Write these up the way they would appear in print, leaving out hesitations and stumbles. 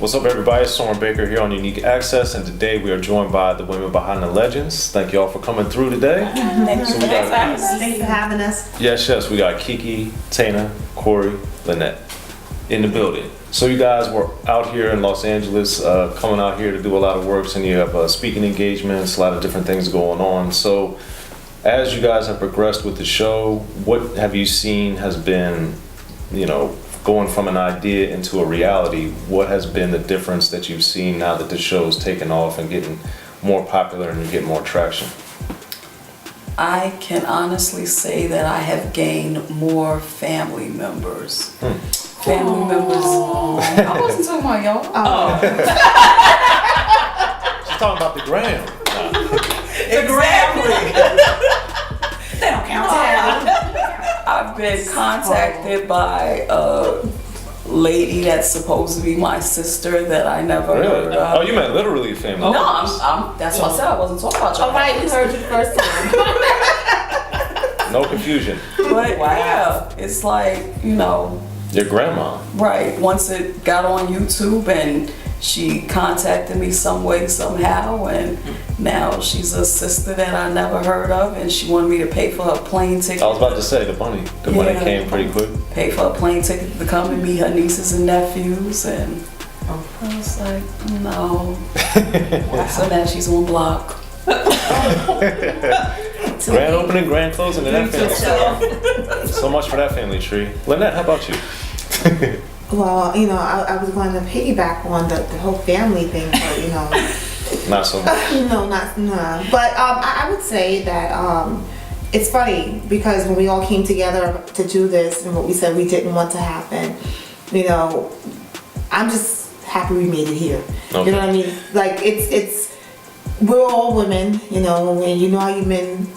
What's up, everybody? It's Soren Baker here on Unique Access, and today we are joined by the women behind the legends. Thank you all for coming through today. Thanks for having us. Yes, we got Kiki, Tana, Cori, Lynette in the building. So you guys were out here in Los Angeles, coming out here to do a lot of works, and you have speaking engagements, a lot of different things going on. So as you guys have progressed with the show, what have you seen has been, going from an idea into a reality? What has been the difference that you've seen now that the show's taken off and getting more popular and you get more traction? I can honestly say that I have gained more family members. Family members. I wasn't talking about y'all. She's talking about the gram. Exactly. They don't count. I've been contacted by a lady that's supposed to be my sister that I never heard Really? of. Oh, you meant literally family No, members. that's what I said. I wasn't talking about y'all. All right, we heard you the first time. No confusion. But yeah, it's like, Your grandma. right, once it got on YouTube and she contacted me some way, somehow, and now she's a sister that I never heard of, and she wanted me to pay for her plane ticket. I was about to say, the money came pretty quick. Pay for a plane ticket to come and meet her nieces and nephews, and I was like, no. So now she's on block. Grand opening, grand closing, and that family. So much for that family tree. Lynette, how about you? Well, I was going to piggyback on the whole family thing, but Not so much. no. But I would say that it's funny because when we all came together to do this and what we said we didn't want to happen, I'm just happy we made it here. Okay. You know what I mean? Like it's we're all women, and you know how you men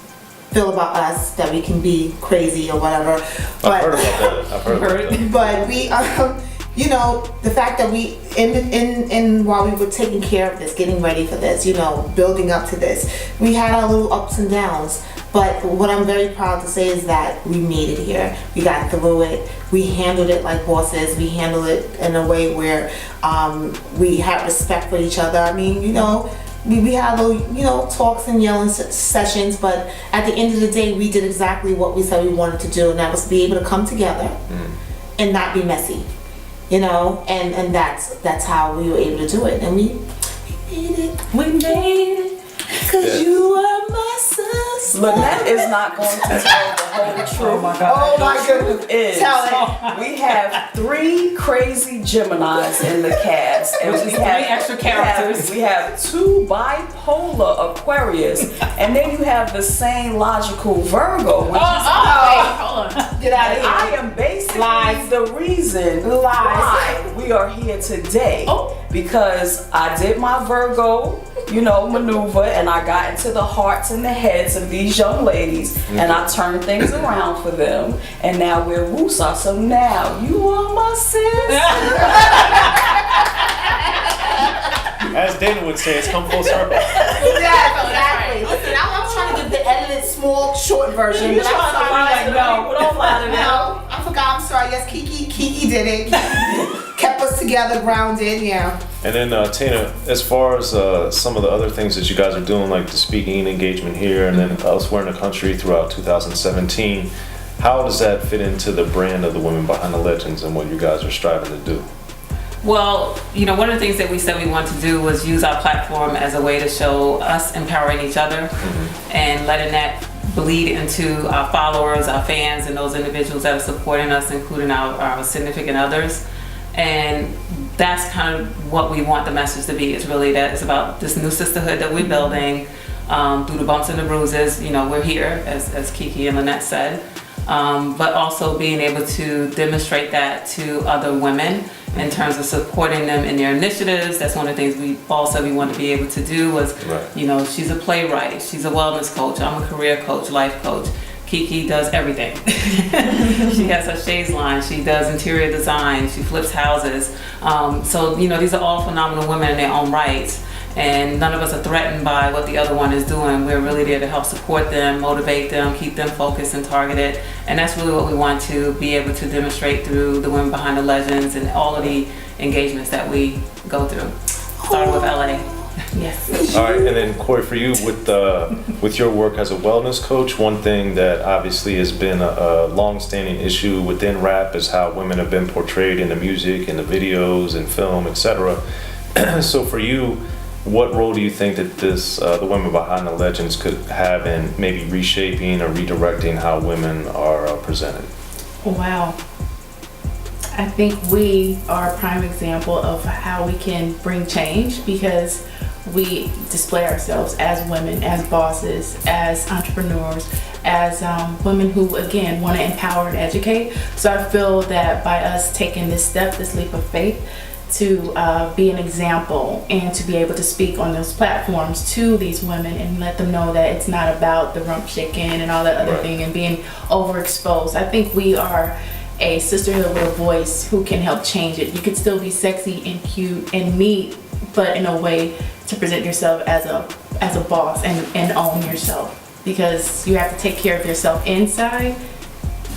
feel about us, that we can be crazy or whatever. But I've heard about that. I've heard about that. but we, the fact that we, in while we were taking care of this, getting ready for this, building up to this, we had our little ups and downs. But what I'm very proud to say is that we made it here. We got through it. We handled it like bosses. We handled it in a way where we had respect for each other. I mean, we had little, talks and yelling sessions, but at the end of the day, we did exactly what we said we wanted to do, and that was be able to come together and not be messy, and that's how we were able to do it, and we made it. We made it. Cause you are my sister. Lynette is not going to tell the whole truth. Oh my goodness. Is Tell it. we have 3 crazy Geminis in the cast, and we have 3 extra characters. We have 2 bipolar Aquarius, and then you have the same logical Virgo. Which Hold on. Get out of here. I am basically Lies. the reason why we are here today. Because I did my Virgo, maneuver, and I got into the hearts and the heads of these young ladies, and I turned things around for them, and now we're Wusa. So now you are my sister. As Dane would say, it's come full circle. Exactly. Listen, I'm trying to give the edited, small, short version. You But I'm trying to sorry. lie to people, don't lie to them. No, I forgot. I'm sorry. Yes, Kiki did it. Kept us together, grounded. Yeah. And then Tana, as far as some of the other things that you guys are doing, like the speaking engagement here and then elsewhere in the country throughout 2017, how does that fit into the brand of the Women Behind the Legends and what you guys are striving to do? Well, one of the things that we said we wanted to do was use our platform as a way to show us empowering each other and letting that bleed into our followers, our fans, and those individuals that are supporting us, including our significant others. And that's kind of what we want the message to be. It's really that it's about this new sisterhood that we're building through the bumps and the bruises. We're here, as Kiki and Lynette said, but also being able to demonstrate that to other women in terms of supporting them in their initiatives. That's one of the things we want to be able to do was, she's a playwright, she's a wellness coach, I'm a career coach, life coach. Kiki does everything. She has her shades line, she does interior design, she flips houses. So, these are all phenomenal women in their own right. And none of us are threatened by what the other one is doing. We're really there to help support them, motivate them, keep them focused and targeted. And that's really what we want to be able to demonstrate through the Women Behind the Legends and all of the engagements that we go through. Starting with LA. Yes. All right, and then Cori, for you with your work as a wellness coach, one thing that obviously has been a long-standing issue within rap is how women have been portrayed in the music, in the videos, and film, etc. So for you, what role do you think that the women behind the legends could have in maybe reshaping or redirecting how women are presented? Wow. I think we are a prime example of how we can bring change because we display ourselves as women, as bosses, as entrepreneurs, as women who, again, want to empower and educate. So I feel that by us taking this step, this leap of faith, to be an example and to be able to speak on those platforms to these women and let them know that it's not about the rump shaking and all that other thing and being overexposed. I think we are a sisterhood with a voice who can help change it. You can still be sexy and cute and neat, but in a way to present yourself as a boss and own yourself, because you have to take care of yourself inside,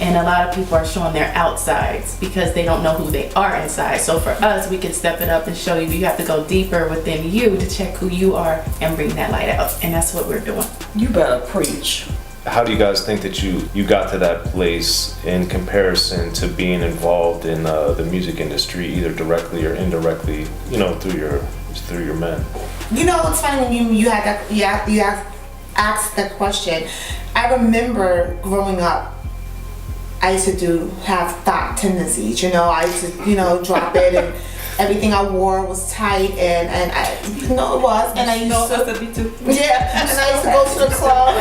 and a lot of people are showing their outsides because they don't know who they are inside. So for us, we can step it up and show you have to go deeper within you to check who you are and bring that light out, and that's what we're doing. You better preach. How do you guys think that you got to that place in comparison to being involved in the music industry, either directly or indirectly, through your men? You know, it's funny when you had that, you asked that question. I remember growing up, I used to have thought tendencies, I used to, drop it and everything I wore was tight and I, it was. And I used to be too. Yeah, and I used to go to the club.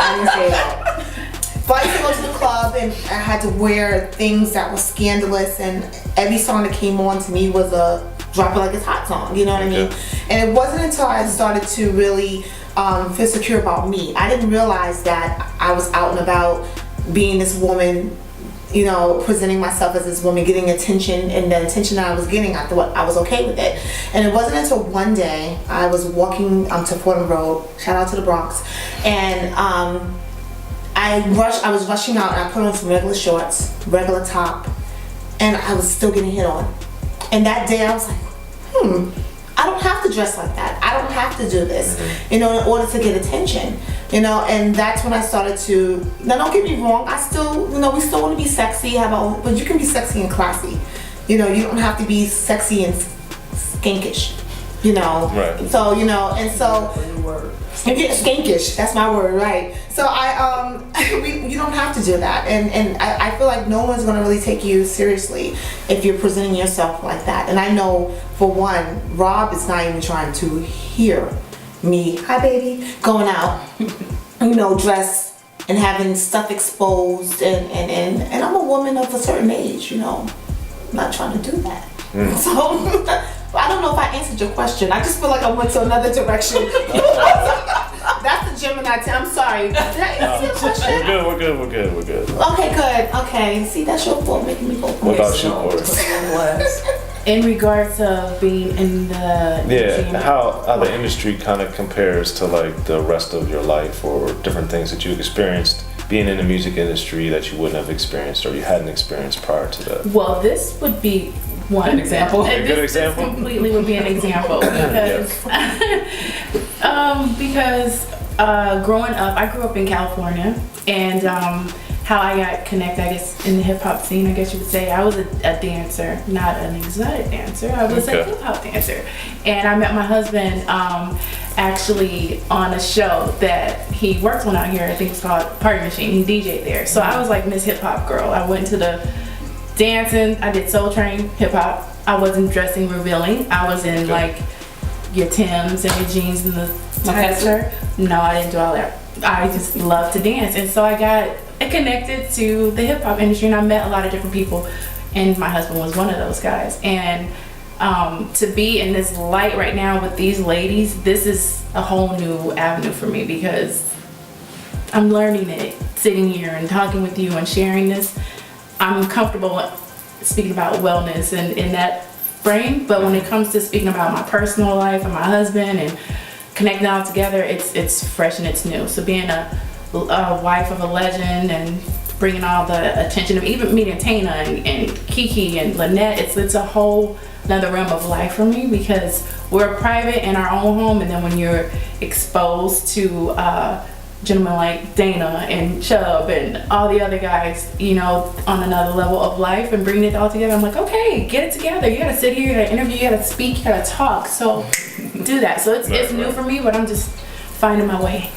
I didn't say that. But I used to go to the club and I had to wear things that were scandalous, and every song that came on to me was a drop it like it's hot song, you know what I mean? And it wasn't until I started to really feel secure about me. I didn't realize that I was out and about being this woman, presenting myself as this woman, getting attention, and the attention that I was getting, I thought I was okay with it. And it wasn't until one day I was walking to Fordham Road, shout out to the Bronx, and I was rushing out and I put on some regular shorts, regular top, and I was still getting hit on. And that day I was like, I don't have to dress like that. I don't have to do this, in order to get attention, and that's when I started to, now don't get me wrong, I still, we still want to be sexy, but you can be sexy and classy, you don't have to be sexy and skankish, Right. So, and so, skankish, that's my word, right? So you don't have to do that, and I feel like no one's gonna really take you seriously if you're presenting yourself like that. And I know, for one, Rob is not even trying to hear me, hi baby, going out, dressed and having stuff exposed, and I'm a woman of a certain age, I'm not trying to do that. So I don't know if I answered your question. I just feel like I went to another direction. That's the Gemini. I'm sorry. Did I answer your question? We're good. Okay, good. Okay. See, that's your fault, making me go. What about you, Cori? In regards to being in the how the industry kind of compares to like the rest of your life, or different things that you've experienced being in the music industry that you wouldn't have experienced or you hadn't experienced prior to that. Well, this would be one example. A good example? This completely would be an example because growing up, I grew up in California, and how I got connected, I guess, in the hip hop scene, I guess you would say, I was a dancer, not an exotic dancer. I was a hip hop dancer, and I met my husband actually on a show that he worked on out here. I think it's called Party Machine. He DJ'd there, so I was like Miss Hip Hop Girl. I went to the dancing. I did Soul Train hip hop. I wasn't dressing revealing. I was in like your Timbs and your jeans and the tester. No, I didn't do all that. I just love to dance, and so I got connected to the hip hop industry, and I met a lot of different people, and my husband was one of those guys. And to be in this light right now with these ladies, this is a whole new avenue for me, because I'm learning it sitting here and talking with you and sharing this. I'm comfortable speaking about wellness and in that frame, but when it comes to speaking about my personal life and my husband and connecting all together, it's fresh and it's new. So being a wife of a legend and bringing all the attention of even meeting Tana and Kiki and Lynette. It's a whole another realm of life for me, because we're private in our own home, and then when you're exposed to gentlemen like Dana and Chubb and all the other guys, you know, on another level of life and bringing it all together, I'm like, okay, get it together. You gotta sit here, you gotta interview, you gotta speak, you gotta talk. So do that. So it's new for me, but I'm just finding my way.